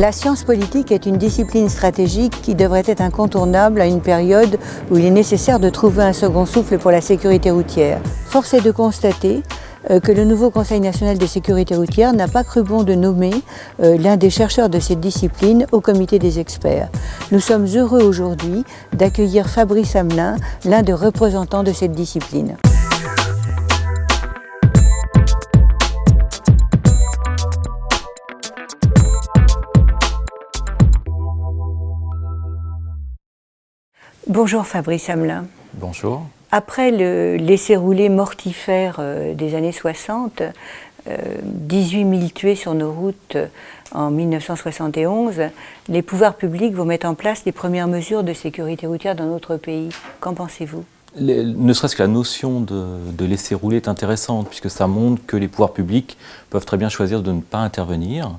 La science politique est une discipline stratégique qui devrait être incontournable à une période où il est nécessaire de trouver un second souffle pour la sécurité routière. Force est de constater que le nouveau Conseil national de sécurité routière n'a pas cru bon de nommer l'un des chercheurs de cette discipline au comité des experts. Nous sommes heureux aujourd'hui d'accueillir Fabrice Hamelin, l'un des représentants de cette discipline. Bonjour Fabrice Hamelin. Bonjour. Après le laisser-rouler mortifère des années 60, 18 000 tués sur nos routes en 1971, les pouvoirs publics vont mettre en place les premières mesures de sécurité routière dans notre pays. Qu'en pensez-vous ? Ne serait-ce que la notion de laisser rouler est intéressante, puisque ça montre que les pouvoirs publics peuvent très bien choisir de ne pas intervenir.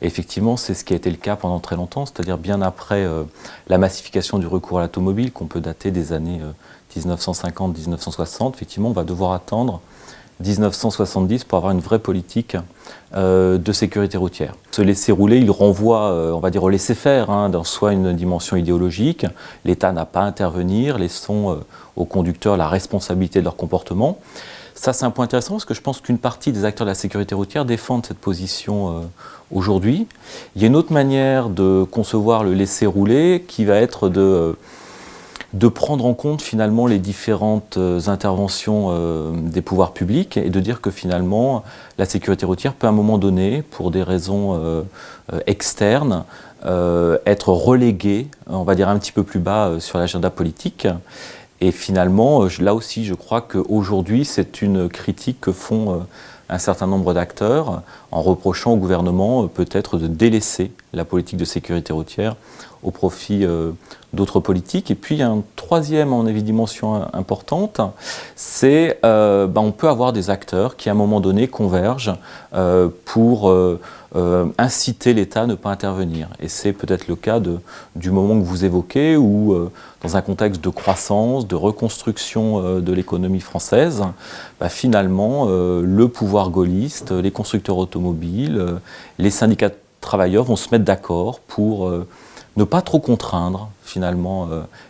Et effectivement, c'est ce qui a été le cas pendant très longtemps, c'est-à-dire bien après la massification du recours à l'automobile, qu'on peut dater des années 1950-1960. Effectivement, on va devoir attendre 1970 pour avoir une vraie politique de sécurité routière. Ce laisser rouler, il renvoie, on va dire, au laisser faire, dans soit une dimension idéologique. L'État n'a pas à intervenir, laissons aux conducteurs la responsabilité de leur comportement. Ça, c'est un point intéressant parce que je pense qu'une partie des acteurs de la sécurité routière défendent cette position aujourd'hui. Il y a une autre manière de concevoir le laisser rouler qui va être de prendre en compte finalement les différentes interventions des pouvoirs publics et de dire que finalement la sécurité routière peut à un moment donné, pour des raisons externes, être reléguée, on va dire un petit peu plus bas sur l'agenda politique. Et finalement, là aussi, je crois qu'aujourd'hui, c'est une critique que font un certain nombre d'acteurs en reprochant au gouvernement peut-être de délaisser la politique de sécurité routière au profit d'autres politiques. Et puis, il y a une troisième, en dimension importante, c'est on peut avoir des acteurs qui, à un moment donné, convergent pour inciter l'État à ne pas intervenir. Et c'est peut-être le cas du moment que vous évoquez, où, dans un contexte de croissance, de reconstruction de l'économie française, finalement, le pouvoir gaulliste, les constructeurs automobiles, les syndicats de travailleurs vont se mettre d'accord pour ne pas trop contraindre finalement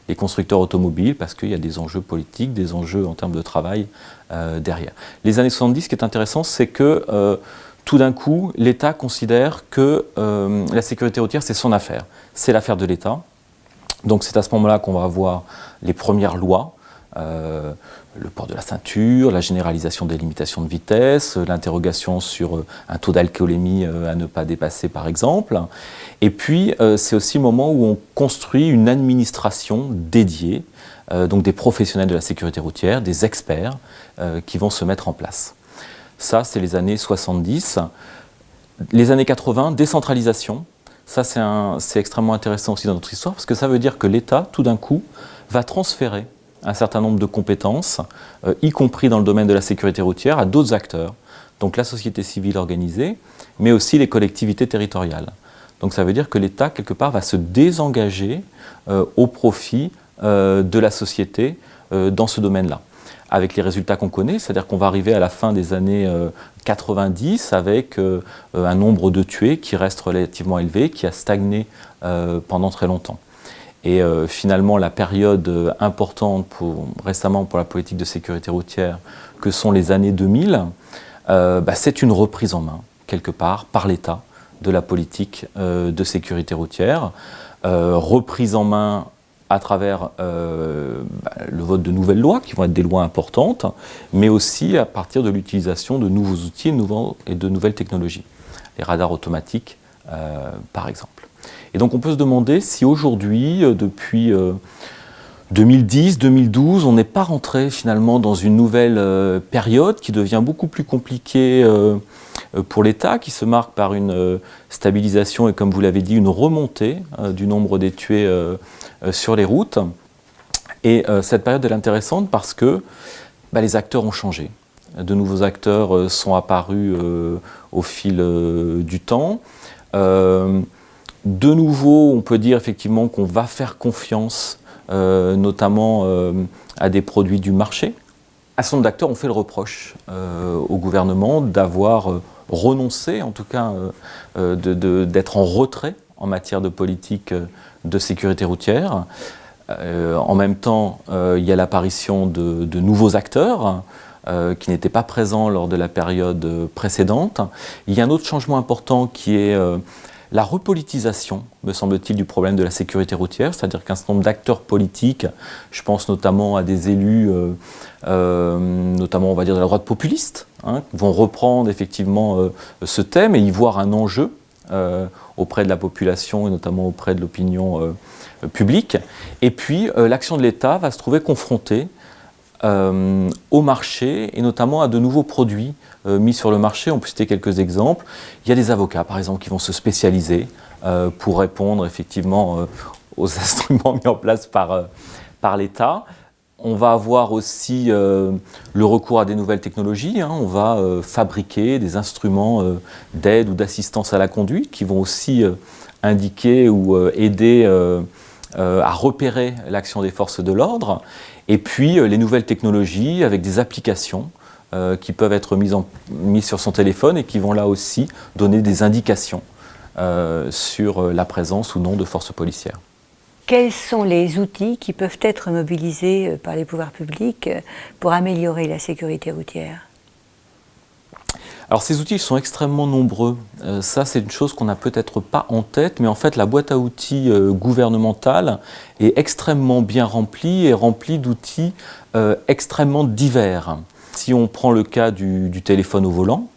les constructeurs automobiles parce qu'il y a des enjeux politiques, des enjeux en termes de travail derrière. Les années 70, ce qui est intéressant, c'est que tout d'un coup, l'État considère que la sécurité routière, c'est son affaire. C'est l'affaire de l'État. Donc c'est à ce moment-là qu'on va avoir les premières lois, le port de la ceinture, la généralisation des limitations de vitesse, l'interrogation sur un taux d'alcoolémie à ne pas dépasser par exemple. Et puis c'est aussi le moment où on construit une administration dédiée, donc des professionnels de la sécurité routière, des experts qui vont se mettre en place. Ça, c'est les années 70. Les années 80, décentralisation. Ça, c'est extrêmement intéressant aussi dans notre histoire, parce que ça veut dire que l'État, tout d'un coup, va transférer un certain nombre de compétences, y compris dans le domaine de la sécurité routière, à d'autres acteurs. Donc la société civile organisée, mais aussi les collectivités territoriales. Donc ça veut dire que l'État, quelque part, va se désengager au profit de la société dans ce domaine-là. Avec les résultats qu'on connaît, c'est-à-dire qu'on va arriver à la fin des années 90 avec un nombre de tués qui reste relativement élevé, qui a stagné pendant très longtemps. Et finalement, la période importante récemment pour la politique de sécurité routière, que sont les années 2000, c'est une reprise en main, quelque part, par l'État, de la politique de sécurité routière. Reprise en main à travers le vote de nouvelles lois, qui vont être des lois importantes, mais aussi à partir de l'utilisation de nouveaux outils et de nouvelles technologies. Les radars automatiques, par exemple. Et donc on peut se demander si aujourd'hui, depuis 2010-2012, on n'est pas rentré finalement dans une nouvelle période qui devient beaucoup plus compliquée pour l'État, qui se marque par une stabilisation et, comme vous l'avez dit, une remontée du nombre des tués sur les routes. Et cette période est intéressante parce que les acteurs ont changé. De nouveaux acteurs sont apparus au fil du temps. De nouveau, on peut dire effectivement qu'on va faire confiance notamment à des produits du marché. Un certain nombre d'acteurs ont fait le reproche au gouvernement d'avoir renoncé, en tout cas d'être en retrait en matière de politique de sécurité routière. En même temps, il y a l'apparition de nouveaux acteurs qui n'étaient pas présents lors de la période précédente. Il y a un autre changement important qui est la repolitisation, me semble-t-il, du problème de la sécurité routière, c'est-à-dire qu'un certain nombre d'acteurs politiques, je pense notamment à des élus, notamment on va dire de la droite populiste, vont reprendre effectivement ce thème et y voir un enjeu auprès de la population et notamment auprès de l'opinion publique. Et puis l'action de l'État va se trouver confrontée au marché et notamment à de nouveaux produits mis sur le marché. On peut citer quelques exemples. Il y a des avocats, par exemple, qui vont se spécialiser pour répondre effectivement aux instruments mis en place par l'État. On va avoir aussi le recours à des nouvelles technologies. On va fabriquer des instruments d'aide ou d'assistance à la conduite qui vont aussi indiquer ou aider à repérer l'action des forces de l'ordre. Et puis les nouvelles technologies avec des applications qui peuvent être mises sur son téléphone et qui vont là aussi donner des indications sur la présence ou non de forces policières. Quels sont les outils qui peuvent être mobilisés par les pouvoirs publics pour améliorer la sécurité routière ? Alors ces outils sont extrêmement nombreux. Ça c'est une chose qu'on n'a peut-être pas en tête, mais en fait la boîte à outils gouvernementale est extrêmement bien remplie et remplie d'outils extrêmement divers. Si on prend le cas du téléphone au volant,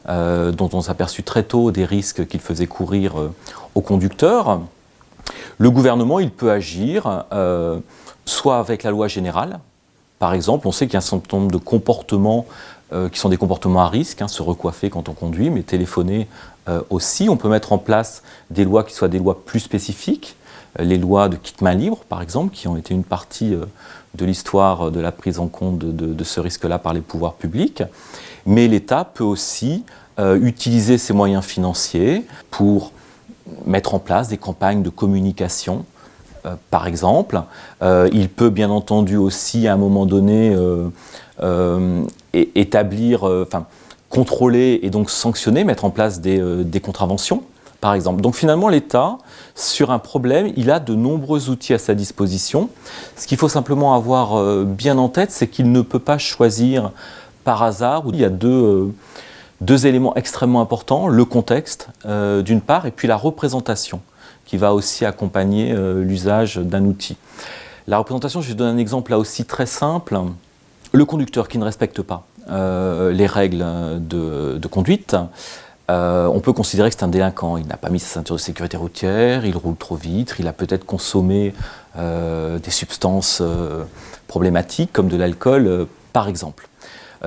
dont on s'est aperçu très tôt des risques qu'il faisait courir aux conducteurs, le gouvernement il peut agir soit avec la loi générale. Par exemple, on sait qu'il y a un certain nombre de comportements qui sont des comportements à risque, se recoiffer quand on conduit, mais téléphoner aussi. On peut mettre en place des lois qui soient des lois plus spécifiques, les lois de kit main libre, par exemple, qui ont été une partie de l'histoire de la prise en compte de ce risque-là par les pouvoirs publics. Mais l'État peut aussi utiliser ses moyens financiers pour mettre en place des campagnes de communication. Par exemple, il peut bien entendu aussi à un moment donné contrôler et donc sanctionner, mettre en place des contraventions, par exemple. Donc finalement, l'État, sur un problème, il a de nombreux outils à sa disposition. Ce qu'il faut simplement avoir bien en tête, c'est qu'il ne peut pas choisir par hasard. Il y a deux éléments extrêmement importants, le contexte d'une part, et puis la représentation, qui va aussi accompagner l'usage d'un outil. La représentation, je vais donner un exemple là aussi très simple. Le conducteur qui ne respecte pas les règles de conduite, on peut considérer que c'est un délinquant. Il n'a pas mis sa ceinture de sécurité routière, il roule trop vite, il a peut-être consommé des substances problématiques comme de l'alcool, par exemple.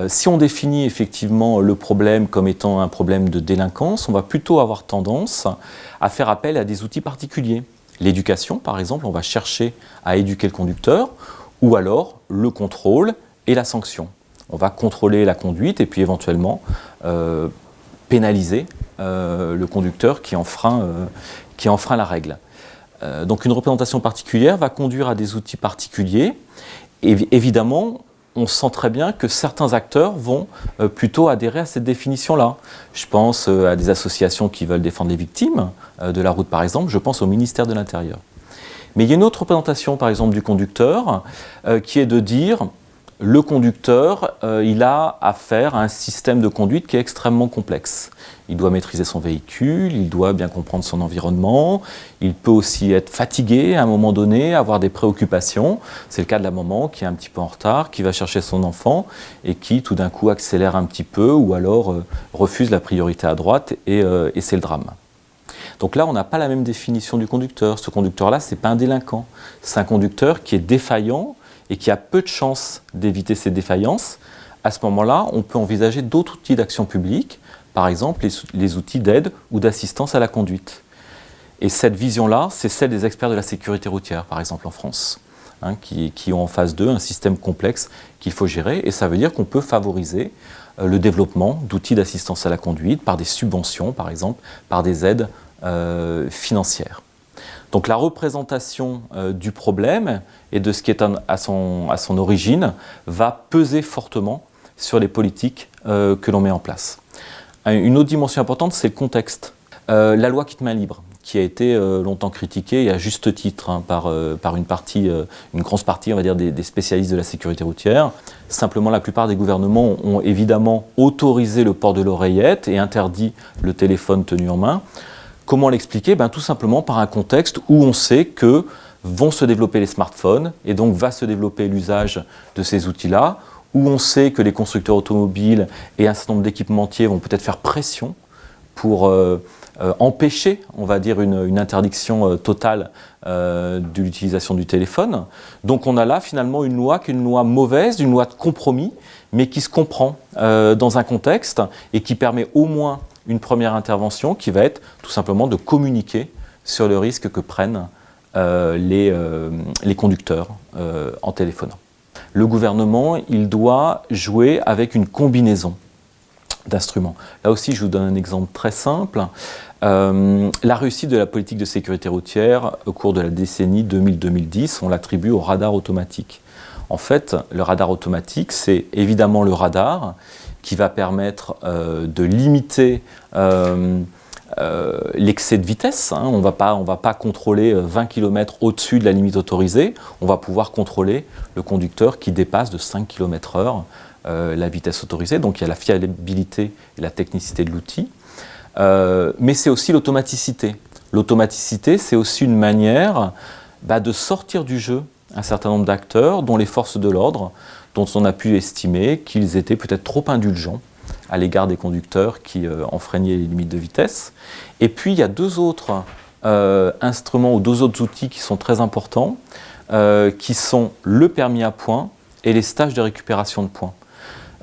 Si on définit effectivement le problème comme étant un problème de délinquance, on va plutôt avoir tendance à faire appel à des outils particuliers. L'éducation, par exemple, on va chercher à éduquer le conducteur, ou alors le contrôle et la sanction. On va contrôler la conduite et puis éventuellement pénaliser le conducteur qui enfreint la règle. Donc une représentation particulière va conduire à des outils particuliers. Et évidemment, on sent très bien que certains acteurs vont plutôt adhérer à cette définition-là. Je pense à des associations qui veulent défendre les victimes de la route, par exemple. Je pense au ministère de l'Intérieur. Mais il y a une autre représentation, par exemple, du conducteur, qui est de dire le conducteur, il a affaire à un système de conduite qui est extrêmement complexe. Il doit maîtriser son véhicule, il doit bien comprendre son environnement, il peut aussi être fatigué à un moment donné, avoir des préoccupations. C'est le cas de la maman qui est un petit peu en retard, qui va chercher son enfant et qui tout d'un coup accélère un petit peu ou alors refuse la priorité à droite et c'est le drame. Donc là, on n'a pas la même définition du conducteur. Ce conducteur-là, ce n'est pas un délinquant. C'est un conducteur qui est défaillant et qui a peu de chances d'éviter ces défaillances. À ce moment-là, on peut envisager d'autres outils d'action publique, par exemple les outils d'aide ou d'assistance à la conduite. Et cette vision-là, c'est celle des experts de la sécurité routière, par exemple en France, qui ont en face d'eux un système complexe qu'il faut gérer. Et ça veut dire qu'on peut favoriser le développement d'outils d'assistance à la conduite par des subventions, par exemple, par des aides financières. Donc la représentation du problème et de ce qui est à son origine va peser fortement sur les politiques que l'on met en place. Une autre dimension importante, c'est le contexte. La loi quitte main libre, qui a été longtemps critiquée, et à juste titre, hein, par une grosse partie, on va dire, des spécialistes de la sécurité routière. Simplement, la plupart des gouvernements ont évidemment autorisé le port de l'oreillette et interdit le téléphone tenu en main. Comment l'expliquer? Tout simplement par un contexte où on sait que vont se développer les smartphones, et donc va se développer l'usage de ces outils-là, où on sait que les constructeurs automobiles et un certain nombre d'équipementiers vont peut-être faire pression pour empêcher, on va dire, une interdiction totale de l'utilisation du téléphone. Donc on a là finalement une loi qui est une loi mauvaise, une loi de compromis, mais qui se comprend dans un contexte et qui permet au moins une première intervention qui va être tout simplement de communiquer sur le risque que prennent les conducteurs en téléphonant. Le gouvernement, il doit jouer avec une combinaison d'instruments. Là aussi, je vous donne un exemple très simple. La réussite de la politique de sécurité routière au cours de la décennie 2000-2010, on l'attribue au radar automatique. En fait, le radar automatique, c'est évidemment le radar qui va permettre de limiter l'excès de vitesse. Hein. On va pas contrôler 20 km au-dessus de la limite autorisée. On va pouvoir contrôler le conducteur qui dépasse de 5 km/h la vitesse autorisée. Donc il y a la fiabilité et la technicité de l'outil. Mais c'est aussi l'automaticité. L'automaticité, c'est aussi une manière de sortir du jeu un certain nombre d'acteurs, dont les forces de l'ordre, dont on a pu estimer qu'ils étaient peut-être trop indulgents à l'égard des conducteurs qui enfreignaient les limites de vitesse. Et puis il y a deux autres instruments ou deux autres outils qui sont très importants, qui sont le permis à points et les stages de récupération de points.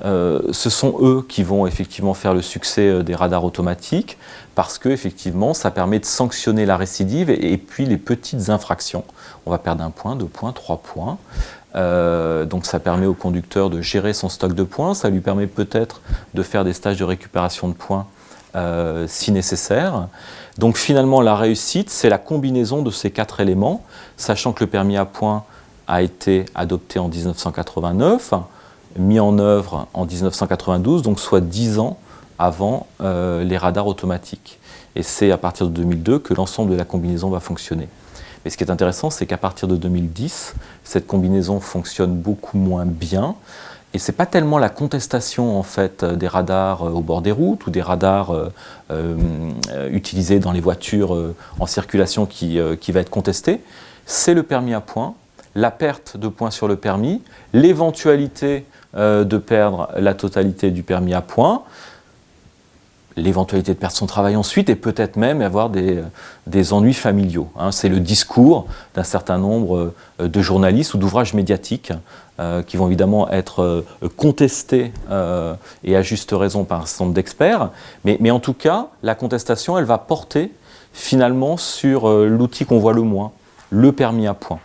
Ce sont eux qui vont effectivement faire le succès des radars automatiques parce que effectivement ça permet de sanctionner la récidive et puis les petites infractions. On va perdre 1 point, 2 points, 3 points. Donc ça permet au conducteur de gérer son stock de points, ça lui permet peut-être de faire des stages de récupération de points si nécessaire. Donc finalement la réussite, c'est la combinaison de ces 4 éléments, sachant que le permis à points a été adopté en 1989, mis en œuvre en 1992, donc soit 10 ans avant les radars automatiques. Et c'est à partir de 2002 que l'ensemble de la combinaison va fonctionner. Mais ce qui est intéressant, c'est qu'à partir de 2010, cette combinaison fonctionne beaucoup moins bien. Et ce n'est pas tellement la contestation en fait, des radars au bord des routes ou des radars utilisés dans les voitures en circulation qui va être contestée. C'est le permis à points, la perte de points sur le permis, l'éventualité de perdre la totalité du permis à points, l'éventualité de perdre son travail ensuite et peut-être même avoir des ennuis familiaux. Hein. C'est le discours d'un certain nombre de journalistes ou d'ouvrages médiatiques qui vont évidemment être contestés et à juste raison par un certain nombre d'experts. Mais en tout cas, la contestation, elle va porter finalement sur l'outil qu'on voit le moins, le permis à points,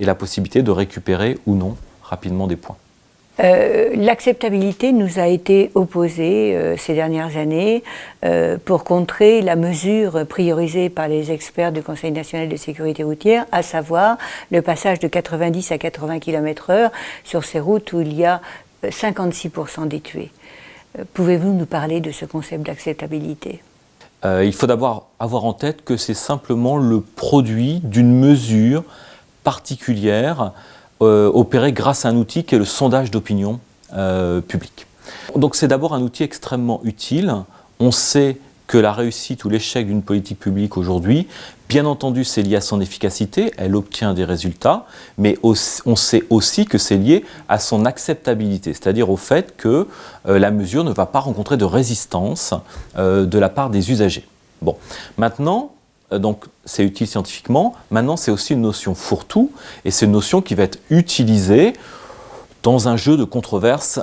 et la possibilité de récupérer ou non rapidement des points. L'acceptabilité nous a été opposée ces dernières années pour contrer la mesure priorisée par les experts du Conseil national de sécurité routière, à savoir le passage de 90 à 80 km/h sur ces routes où il y a 56% des tués. Pouvez-vous nous parler de ce concept d'acceptabilité ? Il faut d'abord avoir en tête que c'est simplement le produit d'une mesure particulière opéré grâce à un outil qui est le sondage d'opinion publique. Donc c'est d'abord un outil extrêmement utile. On sait que la réussite ou l'échec d'une politique publique aujourd'hui, bien entendu c'est lié à son efficacité, elle obtient des résultats, mais on sait aussi que c'est lié à son acceptabilité, c'est-à-dire au fait que la mesure ne va pas rencontrer de résistance de la part des usagers. Bon, maintenant, donc c'est utile scientifiquement, maintenant c'est aussi une notion fourre-tout, et c'est une notion qui va être utilisée dans un jeu de controverses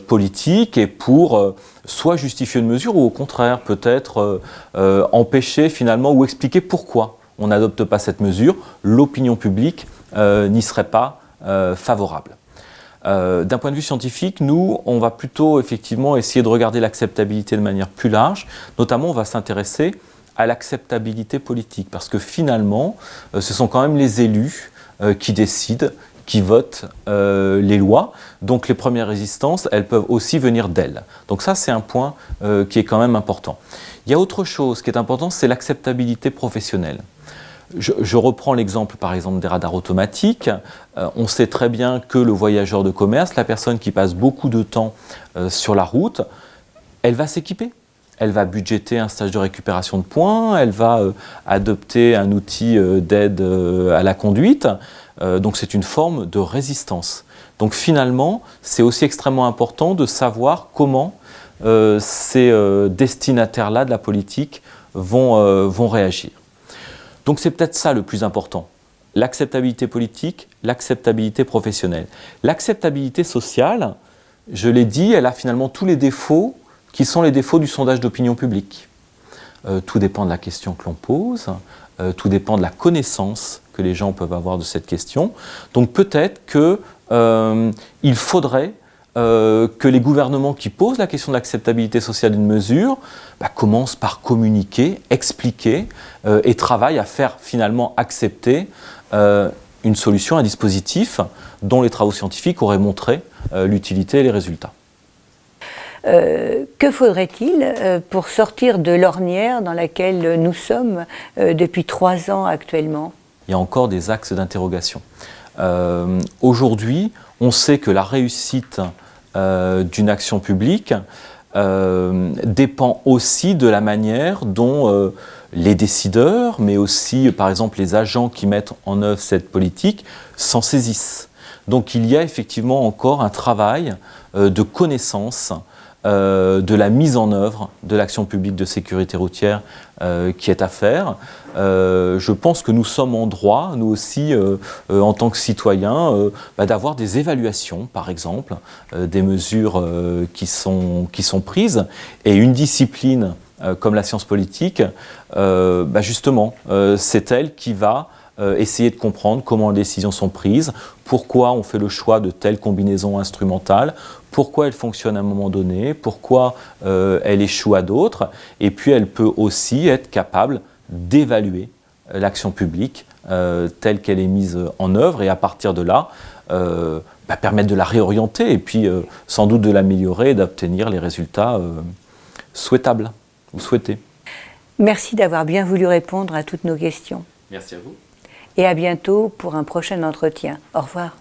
politiques et pour soit justifier une mesure ou au contraire peut-être empêcher finalement ou expliquer pourquoi on n'adopte pas cette mesure, l'opinion publique n'y serait pas favorable. D'un point de vue scientifique, nous, on va plutôt effectivement essayer de regarder l'acceptabilité de manière plus large, notamment on va s'intéresser à l'acceptabilité politique, parce que finalement, ce sont quand même les élus qui décident, qui votent les lois, donc les premières résistances, elles peuvent aussi venir d'elles. Donc ça, c'est un point qui est quand même important. Il y a autre chose qui est important, c'est l'acceptabilité professionnelle. Je reprends l'exemple par exemple des radars automatiques. On sait très bien que le voyageur de commerce, la personne qui passe beaucoup de temps sur la route, elle va s'équiper. Elle va budgéter un stage de récupération de points, elle va adopter un outil d'aide à la conduite. Donc c'est une forme de résistance. Donc finalement, c'est aussi extrêmement important de savoir comment ces destinataires-là de la politique vont réagir. Donc c'est peut-être ça le plus important, l'acceptabilité politique, l'acceptabilité professionnelle. L'acceptabilité sociale, je l'ai dit, elle a finalement tous les défauts qui sont les défauts du sondage d'opinion publique. Tout dépend de la question que l'on pose, tout dépend de la connaissance que les gens peuvent avoir de cette question. Donc peut-être qu'il faudrait que les gouvernements qui posent la question de l'acceptabilité sociale d'une mesure commencent par communiquer, expliquer et travaillent à faire finalement accepter une solution, un dispositif dont les travaux scientifiques auraient montré l'utilité et les résultats. Que faudrait-il pour sortir de l'ornière dans laquelle nous sommes depuis 3 ans actuellement? Il y a encore des axes d'interrogation. Aujourd'hui, on sait que la réussite d'une action publique dépend aussi de la manière dont les décideurs, mais aussi par exemple les agents qui mettent en œuvre cette politique, s'en saisissent. Donc il y a effectivement encore un travail de connaissance de la mise en œuvre de l'action publique de sécurité routière qui est à faire. Je pense que nous sommes en droit, nous aussi, en tant que citoyens, d'avoir des évaluations, par exemple, des mesures qui sont prises. Et une discipline comme la science politique, justement, c'est elle qui va essayer de comprendre comment les décisions sont prises, pourquoi on fait le choix de telle combinaison instrumentale, pourquoi elle fonctionne à un moment donné, pourquoi elle échoue à d'autres, et puis elle peut aussi être capable d'évaluer l'action publique telle qu'elle est mise en œuvre, et à partir de là, permettre de la réorienter, et puis sans doute de l'améliorer et d'obtenir les résultats souhaitables ou souhaités. Merci d'avoir bien voulu répondre à toutes nos questions. Merci à vous. Et à bientôt pour un prochain entretien. Au revoir.